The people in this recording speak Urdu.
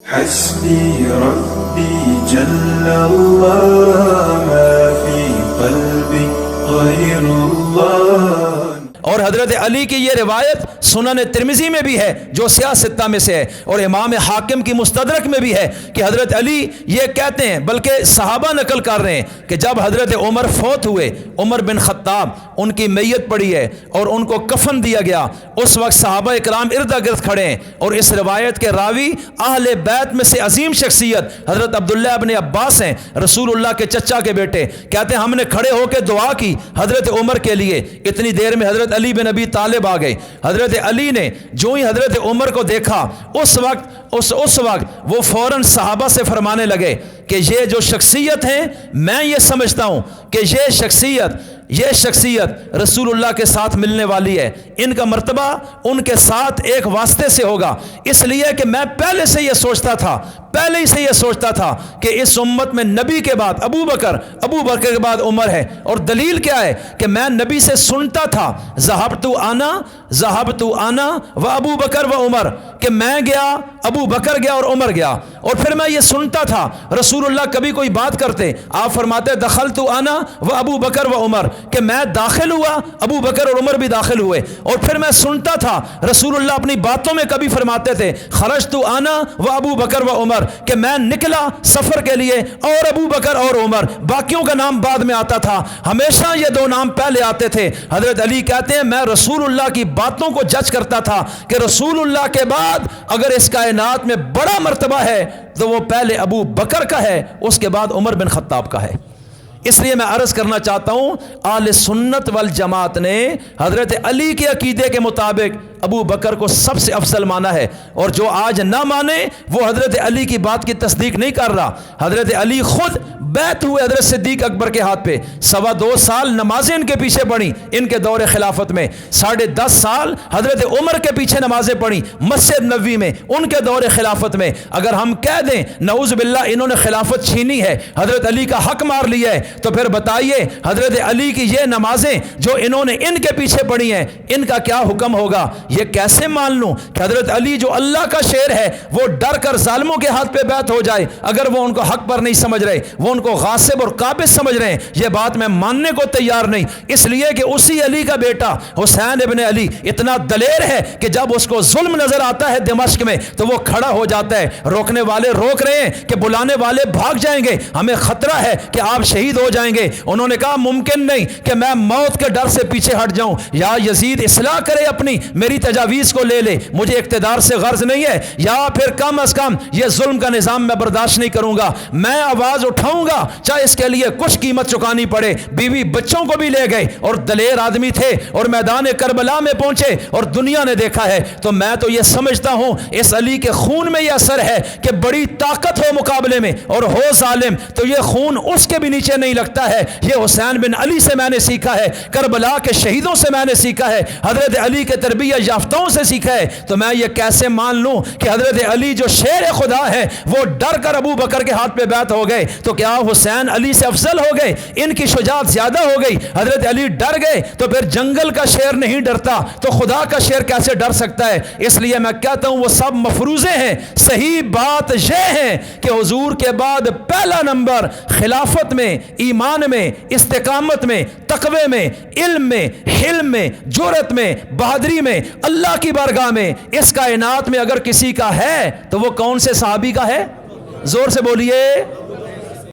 حسبي ربي جل الله ما في قلبي غير الله. اور حضرت علی کی یہ روایت سنن ترمذی میں بھی ہے جو سیاہ ستہ میں سے ہے، اور امام حاکم کی مستدرک میں بھی ہے کہ حضرت علی یہ کہتے ہیں، بلکہ صحابہ نقل کر رہے ہیں کہ جب حضرت عمر فوت ہوئے، عمر بن خطاب، ان کی میت پڑی ہے اور ان کو کفن دیا گیا، اس وقت صحابہ اکرام ارد گرد کھڑے ہیں، اور اس روایت کے راوی اہل بیت میں سے عظیم شخصیت حضرت عبداللہ ابن عباس ہیں، رسول اللہ کے چچا کے بیٹے، کہتے ہیں ہم نے کھڑے ہو کے دعا کی حضرت عمر کے لیے، اتنی دیر میں حضرت علی بن ابی طالب آ گئے. حضرت علی نے جو ہی حضرت عمر کو دیکھا اس وقت وہ فوراً صحابہ سے فرمانے لگے کہ یہ جو شخصیت ہیں، میں یہ سمجھتا ہوں کہ یہ شخصیت رسول اللہ کے ساتھ ملنے والی ہے، ان کا مرتبہ ان کے ساتھ ایک واسطے سے ہوگا، اس لیے کہ میں پہلے ہی سے یہ سوچتا تھا کہ اس امت میں نبی کے بعد ابو بکر کے بعد عمر ہے. اور دلیل کیا ہے کہ میں نبی سے سنتا تھا ذہبت انا و ابو بکر و عمر، کہ میں گیا، ابو بکر گیا اور عمر گیا، اور پھر میں یہ سنتا تھا رسول اللہ کبھی کوئی بات کرتے آپ فرماتے دخلت انا و ابو بکر و عمر، کہ میں داخل ہوا، ابو بکر اور عمر بھی داخل ہوئے. اور پھر میں سنتا تھا رسول اللہ اپنی باتوں میں کبھی فرماتے تھے خرجت انا و ابو بکر و عمر، کہ میں نکلا سفر کے لیے اور ابو بکر اور عمر، باقیوں کا نام بعد میں آتا تھا، ہمیشہ یہ دو نام پہلے آتے تھے. حضرت علی کہتے ہیں میں رسول اللہ کی باتوں کو جج کرتا تھا کہ رسول اللہ کے بعد اگر اس کائنات میں بڑا مرتبہ ہے تو وہ پہلے ابو بکر کا ہے، اس کے بعد عمر بن خطاب کا ہے. اس لیے میں عرض کرنا چاہتا ہوں اہل سنت والجماعت نے حضرت علی کے عقیدے کے مطابق ابو بکر کو سب سے افضل مانا ہے، اور جو آج نہ مانے وہ حضرت علی کی بات کی تصدیق نہیں کر رہا. حضرت علی خود بیعت ہوئے حضرت صدیق اکبر کے ہاتھ پہ، 2.25 سال نمازیں ان کے پیچھے پڑھی ان کے دور خلافت میں، 10.5 سال حضرت عمر کے پیچھے نمازیں پڑھی مسجد نبوی میں ان کے دور خلافت میں. اگر ہم کہہ دیں نعوذ باللہ انہوں نے خلافت چھینی ہے، حضرت علی کا حق مار لیا ہے، تو پھر بتائیے حضرت علی کی یہ نمازیں جو انہوں نے ان کے پیچھے پڑھی ہیں ان کا کیا حکم ہوگا؟ یہ کیسے مان لوں کہ حضرت علی جو اللہ کا شیر ہے وہ ڈر کر ظالموں کے ہاتھ پہ بیعت ہو جائے اگر وہ ان کو حق پر نہیں سمجھ رہے، وہ ان کو غاصب اور قابض سمجھ رہے ہیں؟ یہ بات میں ماننے کو تیار نہیں، اس لیے کہ اسی علی کا بیٹا حسین ابن علی اتنا دلیر ہے کہ جب اس کو ظلم نظر آتا ہے دمشق میں تو وہ کھڑا ہو جاتا ہے، روکنے والے روک رہے ہیں کہ بلانے والے بھاگ جائیں گے، ہمیں خطرہ ہے کہ آپ شہید ہو جائیں گے. انہوں نے کہا ممکن نہیں کہ میں موت کے ڈر سے پیچھے ہٹ جاؤں، یا یزید اصلاح کرے اپنی، میری تجاویز کو لے لے، مجھے اقتدار سے غرض نہیں ہے، یا پھر کم از کم یہ ظلم کا نظام میں برداشت نہیں کروں گا، میں آواز اٹھاؤں گا چاہے اس کے لیے کچھ قیمت چکانی پڑے. بیوی بچوں کو بھی لے گئے اور دلیر آدمی تھے اور میدان کربلا میں پہنچے اور دنیا نے دیکھا ہے. تو میں تو یہ سمجھتا ہوں اس علی کے خون میں یہ اثر ہے کہ بڑی طاقت ہو مقابلے میں اور ہو ظالم تو یہ خون اس کے بھی نیچے نہیں لگتا ہے. یہ حسین بن علی سے میں نے سیکھا ہے، کربلا کے شہیدوں سے میں نے سیکھا ہے، حضرت علی کے تربیت یافتوں سے سیکھا ہے. تو میں یہ کیسے مان لوں کہ حضرت علی جو شیر خدا ہے وہ ڈر کر ابو بکر کے ہاتھ پہ بیعت ہو گئے؟ تو کیا حسین علی سے افضل ہو گئے؟ ان کی شجاعت زیادہ ہو گئی، حضرت علی ڈر گئے. تو پھر جنگل کا شیر نہیں ڈرتا تو خدا کا شیر کیسے ڈر سکتا ہے؟ اس لیے میں کہتا ہوں وہ سب مفروضے ہیں. صحیح بات یہ ہے کہ حضور کے بعد پہلا نمبر خلافت میں، ایمان میں، استقامت میں، تقوی میں، علم میں، حلم میں، جرأت میں، بہادری میں، اللہ کی بارگاہ میں، اس کائنات میں اگر کسی کا ہے تو وہ کون سے صحابی کا ہے؟ زور سے بولیے.